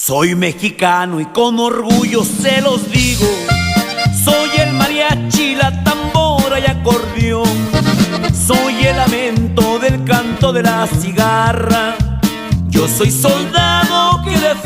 Soy mexicano y con orgullo se los digo. Soy el mariachi, la tambora y acordeón. Soy el lamento del canto de la cigarra. Yo soy soldado que defiende.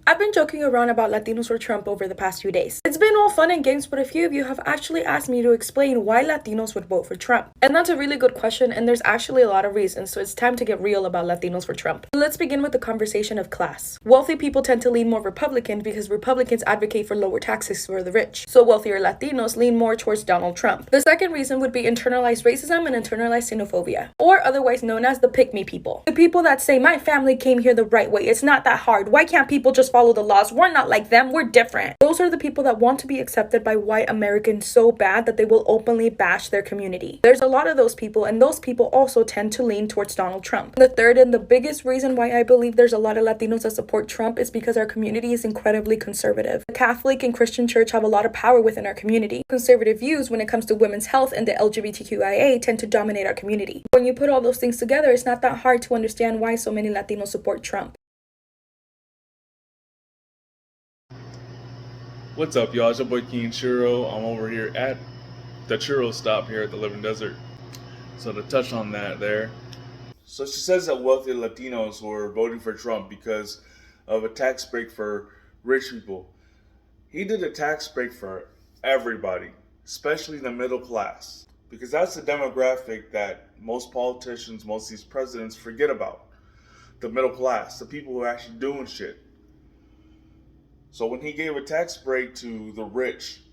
I've been joking around about Latinos for Trump over the past few days. It's been all fun and games, but a few of you have actually asked me to explain why Latinos would vote for Trump. And that's a really good question, and there's actually a lot of reasons, so it's time to get real about Latinos for Trump. Let's begin with the conversation of class. Wealthy people tend to lean more Republican because Republicans advocate for lower taxes for the rich. So wealthier Latinos lean more towards Donald Trump. The second reason would be internalized racism and internalized xenophobia, or otherwise known as the pick-me people. The people that say, my family came here the right way, it's not that hard, why can't people just follow the laws? We're not like them, we're different. Those are the people that want to be accepted by white Americans so bad that they will openly bash their community. There's a lot of those people, and those people also tend to lean towards Donald Trump. The third and the biggest reason why I believe there's a lot of Latinos that support Trump is because our community is incredibly conservative. The Catholic and Christian church have a lot of power within our community. Conservative views when it comes to women's health and the LGBTQIA tend to dominate our community. When you put all those things together, it's not that hard to understand why so many Latinos support Trump. What's up, y'all? It's your boy King Churro. I'm over here at the Churro stop here at the Living Desert. So to touch on that there. So she says that wealthy Latinos were voting for Trump because of a tax break for rich people. He did a tax break for everybody, especially the middle class, because that's the demographic that most politicians, most of these presidents forget about. The middle class, the people who are actually doing shit. So when he gave a tax break to the rich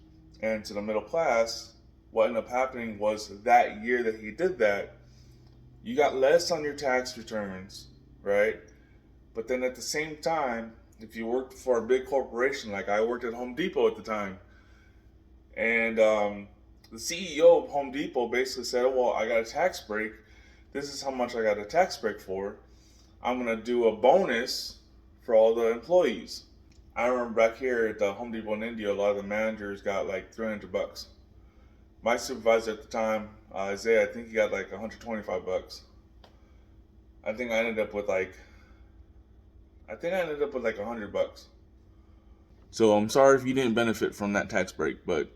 and to the middle class, what ended up happening was that year that he did that, you got less on your tax returns, right? But then at the same time, if you worked for a big corporation, like I worked at Home Depot at the time, and the CEO of Home Depot basically said, oh, well, I got a tax break. This is how much I got a tax break for. I'm going to do a bonus for all the employees. I remember back here at the Home Depot in India, a lot of the managers got like $300. My supervisor at the time, Isaiah, I think he got like $125. I think I ended up with like $100. So I'm sorry if you didn't benefit from that tax break, but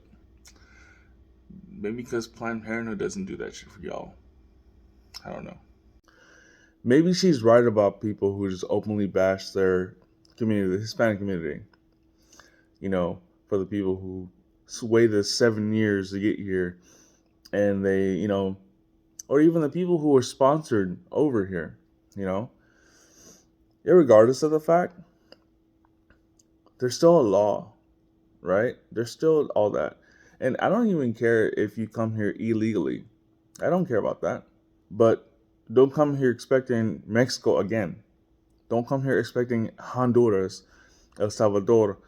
maybe because Planned Parenthood doesn't do that shit for y'all. I don't know. Maybe she's right about people who just openly bash their community, the Hispanic community. You know, for the people who waited 7 years to get here, and they, you know, or even the people who were sponsored over here, you know. Irregardless of the fact, there's still a law, right? There's still all that. And I don't even care if you come here illegally. I don't care about that. But don't come here expecting Mexico again. Don't come here expecting Honduras, El Salvador,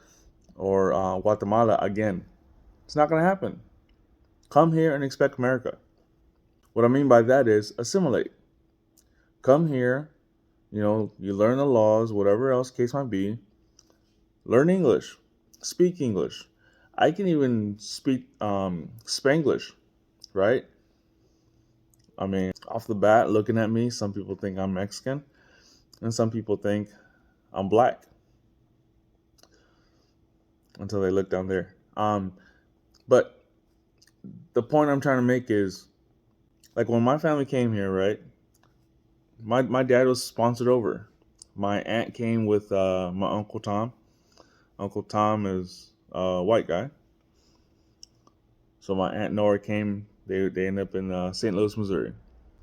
or Guatemala again. It's not going to happen. Come here and expect America. What I mean by that is assimilate. Come here, you know, you learn the laws, whatever else case might be. Learn English. Speak English. I can even speak Spanglish, right? I mean, off the bat, looking at me, some people think I'm Mexican, and some people think I'm black until they look down there. But the point I'm trying to make is, like, when my family came here, right? My dad was sponsored over. My aunt came with my Uncle Tom. Uncle Tom is a white guy. So my Aunt Nora came. They ended up in St. Louis, Missouri.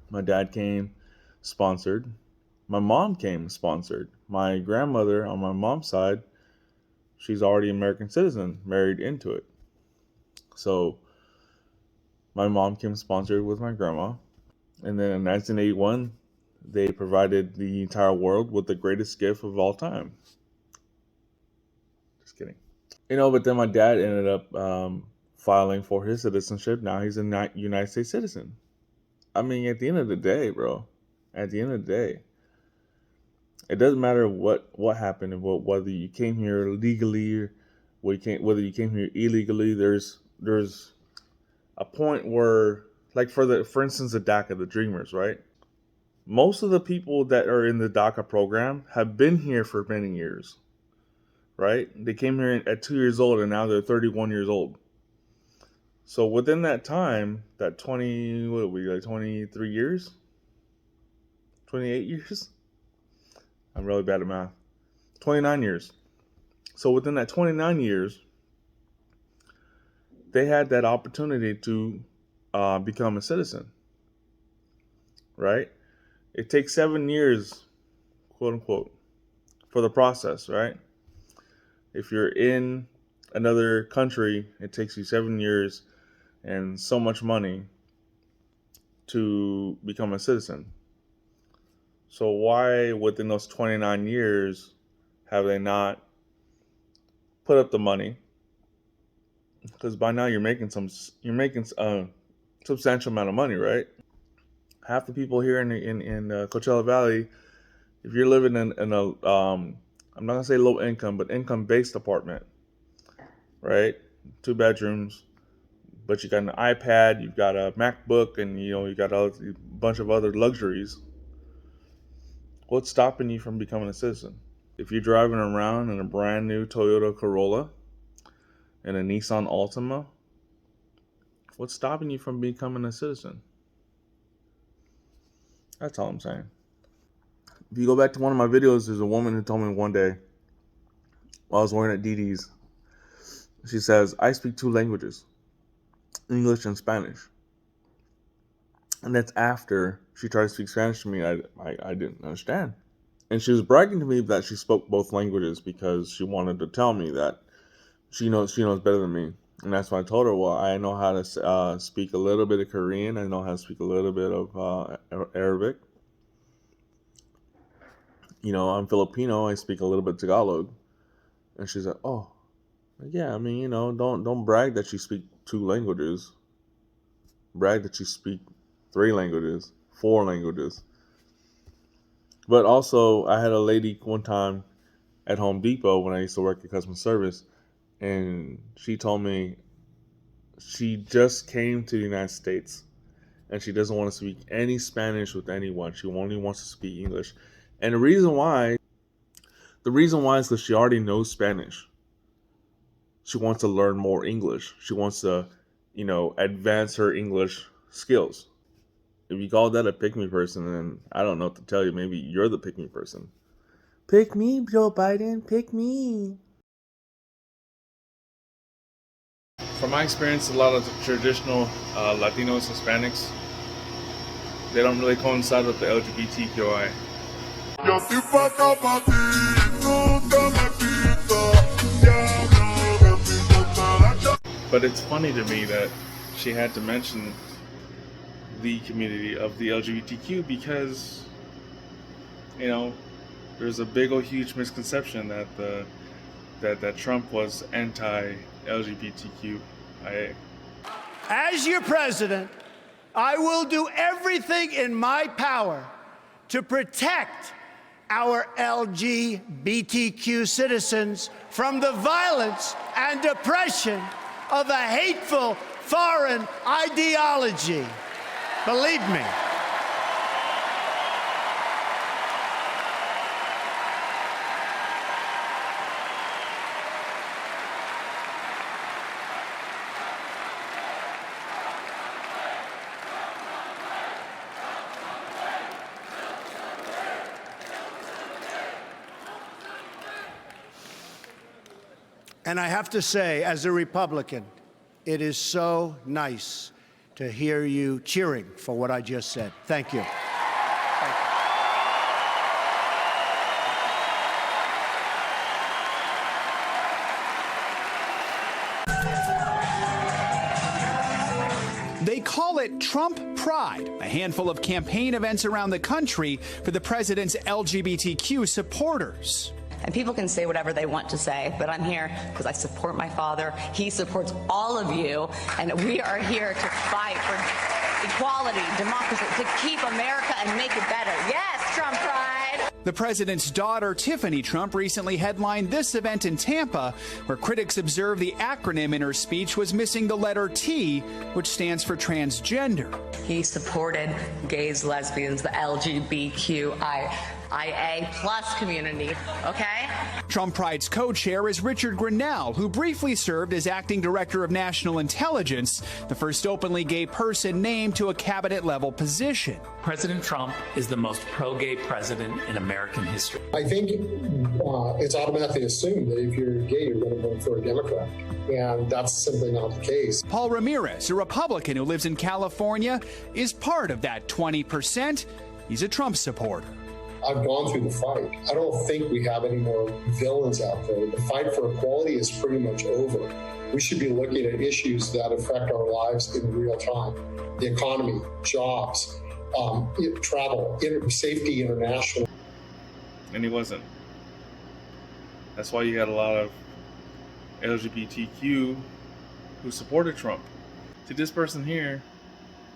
My dad came sponsored. My mom came sponsored. My grandmother on my mom's side, she's already an American citizen, married into it. So my mom came sponsored with my grandma. And then in 1981, they provided the entire world with the greatest gift of all time. Just kidding. But then my dad ended up filing for his citizenship. Now he's a United States citizen. I mean, at the end of the day, bro, at the end of the day, it doesn't matter what happened and whether you came here legally or whether you came here illegally. There's a point where, like for instance, the DACA, the Dreamers, right? Most of the people that are in the DACA program have been here for many years, right? They came here at 2 years old and now they're 31 years old. So within that time, that 23 years? 28 years? I'm really bad at math. 29 years. So within that 29 years, they had that opportunity to become a citizen, right? It takes 7 years, quote unquote, for the process, right? If you're in another country, it takes you 7 years and so much money to become a citizen. So why within those 29 years have they not put up the money? Because by now you're making a substantial amount of money, right? Half the people here in Coachella Valley, if you're living in a I'm not gonna say low income, but income based apartment, right? 2 bedrooms, but you got an iPad, you've got a MacBook, and you got a bunch of other luxuries. What's stopping you from becoming a citizen? If you're driving around in a brand new Toyota Corolla and a Nissan Altima, what's stopping you from becoming a citizen? That's all I'm saying. If you go back to one of my videos, there's a woman who told me one day while I was working at DD's, she says, I speak 2 languages, English and Spanish. And that's after she tried to speak Spanish to me. I didn't understand. And she was bragging to me that she spoke both languages because she wanted to tell me that she knows better than me. And that's why I told her, well, I know how to speak a little bit of Korean. I know how to speak a little bit of Arabic. I'm Filipino. I speak a little bit Tagalog. And she's like, oh, yeah, I mean, don't brag that you speak 2 languages. Brag that you speak 3 languages, 4 languages. But also, I had a lady one time at Home Depot when I used to work at customer service, and she told me she just came to the United States and she doesn't want to speak any Spanish with anyone. She only wants to speak English. And the reason why is because she already knows Spanish. She wants to learn more English. She wants to, advance her English skills. If you call that a pick-me person, then I don't know what to tell you. Maybe you're the pick-me person. Pick me, Joe Biden. Pick me. From my experience, a lot of the traditional Latinos, Hispanics, they don't really coincide with the LGBTQIA. But it's funny to me that she had to mention the community of the LGBTQ because, there's a big old huge misconception that Trump was anti-LGBTQIA. As your president, I will do everything in my power to protect our LGBTQ citizens from the violence and oppression of a hateful foreign ideology. Believe me. And I have to say, as a Republican, it is so nice to hear you cheering for what I just said. Thank you. They call it Trump Pride, a handful of campaign events around the country for the president's LGBTQ supporters. And people can say whatever they want to say, but I'm here because I support my father. He supports all of you, and we are here to fight for equality, democracy, to keep America and make it better. Yes, Trump Pride! The president's daughter, Tiffany Trump, recently headlined this event in Tampa, where critics observed the acronym in her speech was missing the letter T, which stands for transgender. He supported gays, lesbians, the LGBTQIA plus community, okay? Trump Pride's co-chair is Richard Grinnell, who briefly served as acting director of national intelligence, the first openly gay person named to a cabinet-level position. President Trump is the most pro-gay president in American history. I think it's automatically assumed that if you're gay, you're going to vote for a Democrat. And that's simply not the case. Paul Ramirez, a Republican who lives in California, is part of that 20%. He's a Trump supporter. I've gone through the fight. I don't think we have any more villains out there. The fight for equality is pretty much over. We should be looking at issues that affect our lives in real time. The economy, jobs, travel, safety international. And he wasn't. That's why you had a lot of LGBTQ who supported Trump. See, this person here,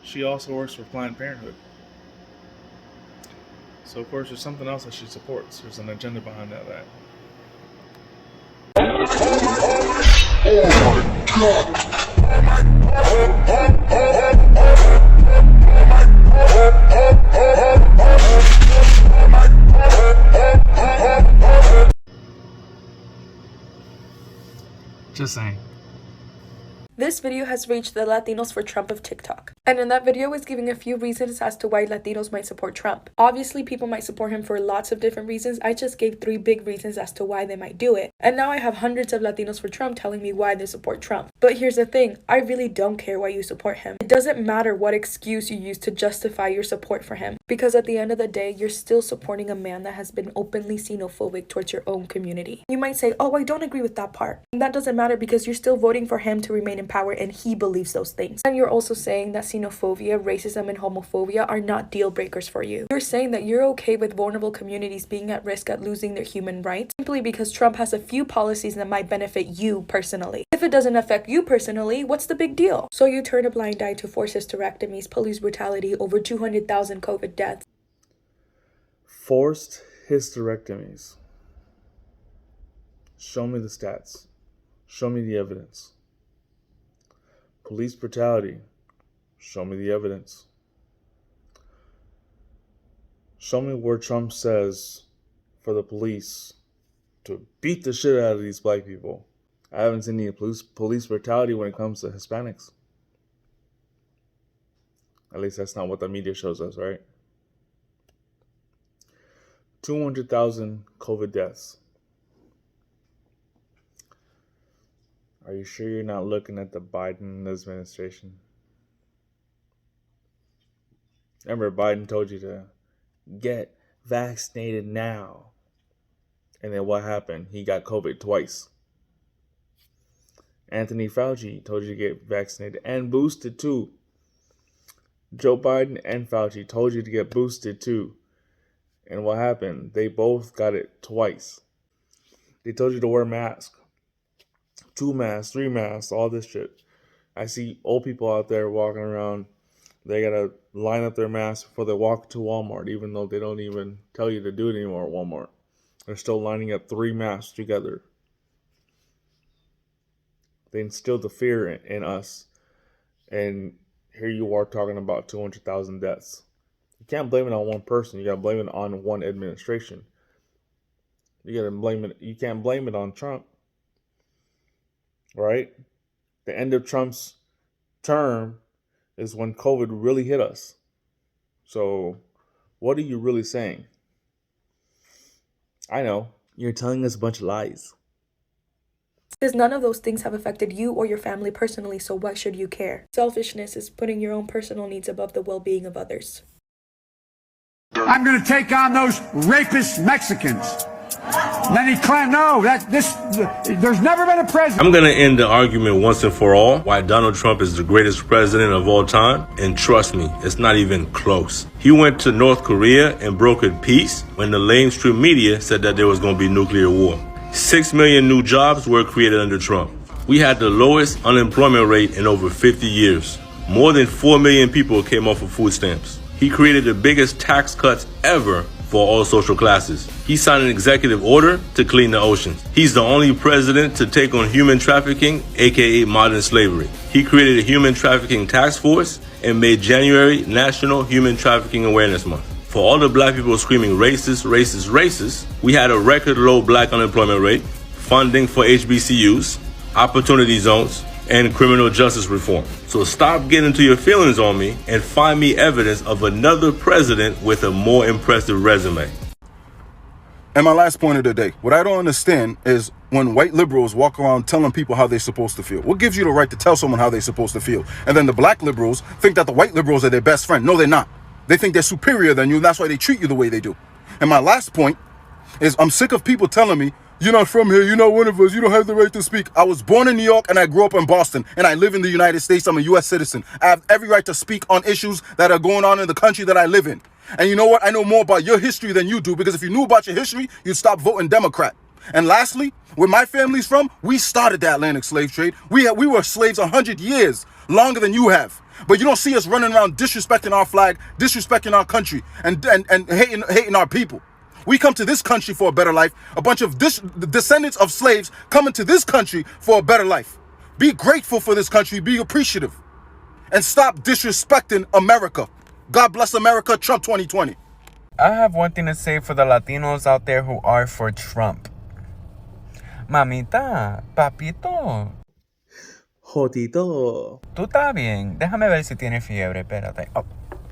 she also works for Planned Parenthood. So of course there's something else that she supports. There's an agenda behind that. Just saying. This video has reached the Latinos for Trump of TikTok. And in that video is giving a few reasons as to why Latinos might support Trump. Obviously, people might support him for lots of different reasons. I just gave 3 big reasons as to why they might do it. And now I have hundreds of Latinos for Trump telling me why they support Trump. But here's the thing, I really don't care why you support him. It doesn't matter what excuse you use to justify your support for him. Because at the end of the day, you're still supporting a man that has been openly xenophobic towards your own community. You might say, oh, I don't agree with that part. And that doesn't matter because you're still voting for him to remain in power and he believes those things. And you're also saying that xenophobia, racism, and homophobia are not deal breakers for you. You're saying that you're okay with vulnerable communities being at risk at losing their human rights simply because Trump has a few policies that might benefit you personally. If it doesn't affect you personally, what's the big deal? So you turn a blind eye to forced hysterectomies, police brutality, over 200,000 COVID deaths. Forced hysterectomies. Show me the stats. Show me the evidence. Police brutality. Show me the evidence. Show me where Trump says for the police to beat the shit out of these black people. I haven't seen any police brutality when it comes to Hispanics. At least that's not what the media shows us, right? 200,000 COVID deaths. Are you sure you're not looking at the Biden administration? Remember, Biden told you to get vaccinated now. And then what happened? He got COVID twice. Anthony Fauci told you to get vaccinated and boosted too. Joe Biden and Fauci told you to get boosted too. And what happened? They both got it twice. They told you to wear masks. 2 masks, 3 masks, all this shit. I see old people out there walking around. They gotta line up their masks before they walk to Walmart, even though they don't even tell you to do it anymore at Walmart. They're still lining up 3 masks together. They instilled the fear in us. And here you are talking about 200,000 deaths. You can't blame it on one person. You got to blame it on one administration. You got to blame it. You can't blame it on Trump. Right? The end of Trump's term is when COVID really hit us. So what are you really saying? I know. You're telling us a bunch of lies. Because none of those things have affected you or your family personally, so why should you care? Selfishness is putting your own personal needs above the well-being of others. I'm going to take on those rapist Mexicans. Then he claimed, no, there's never been a president. I'm going to end the argument once and for all why Donald Trump is the greatest president of all time. And trust me, it's not even close. He went to North Korea and brokered peace when the mainstream media said that there was going to be nuclear war. 6 million new jobs were created under Trump. We had the lowest unemployment rate in over 50 years. More than 4 million people came off of food stamps. He created the biggest tax cuts ever for all social classes. He signed an executive order to clean the oceans. He's the only president to take on human trafficking, aka modern slavery. He created a human trafficking task force and made January National Human Trafficking Awareness Month. For all the black people screaming racist, racist, racist, we had a record low black unemployment rate, funding for HBCUs, opportunity zones, and criminal justice reform. So stop getting into your feelings on me and find me evidence of another president with a more impressive resume. And my last point of the day, what I don't understand is when white liberals walk around telling people how they're supposed to feel. What gives you the right to tell someone how they're supposed to feel? And then the black liberals think that the white liberals are their best friend. No, they're not. They think they're superior than you, and that's why they treat you the way they do. And my last point is I'm sick of people telling me, you're not from here, you're not one of us, you don't have the right to speak. I was born in New York and I grew up in Boston, and I live in the United States. I'm a U.S. citizen. I have every right to speak on issues that are going on in the country that I live in. And you know what? I know more about your history than you do, because if you knew about your history, you'd stop voting Democrat. And lastly, where my family's from, we started the Atlantic slave trade. We were slaves 100 years, longer than you have. But you don't see us running around disrespecting our flag, disrespecting our country, and hating our people. We come to this country for a better life. A bunch of descendants of slaves coming to this country for a better life. Be grateful for this country. Be appreciative. And stop disrespecting America. God bless America. Trump 2020. I have one thing to say for the Latinos out there who are for Trump. Mamita, papito. Jodito. Tú estás bien. Déjame ver si tienes fiebre. Espérate. Oh,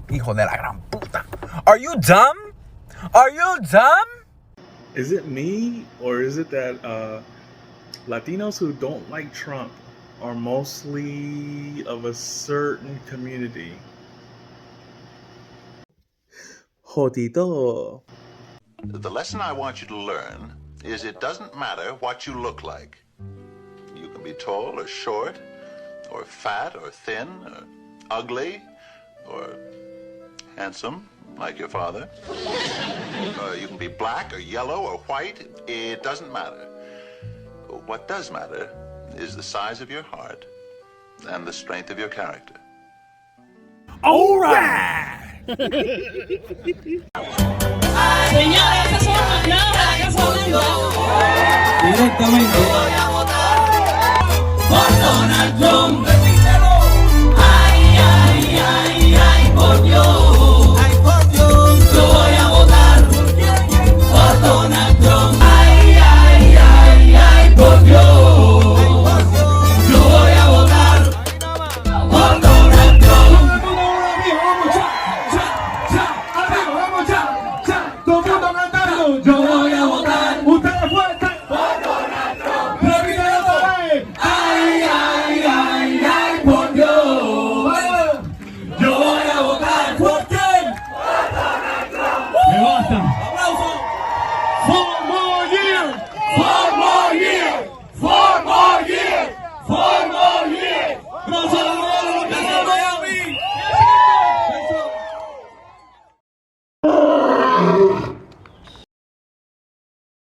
hijo de la gran puta. Are you dumb? Are you dumb? Is it me, or is it that Latinos who don't like Trump are mostly of a certain community? Jodito. The lesson I want you to learn is it doesn't matter what you look like. You can be tall or short, or fat or thin, or ugly, or handsome, like your father. You can be black or yellow or white. It doesn't matter. What does matter is the size of your heart and the strength of your character. All right. Directamente voy a votar por Donald Trump. Repítelo. Ay, ay, ay, ay, por Dios.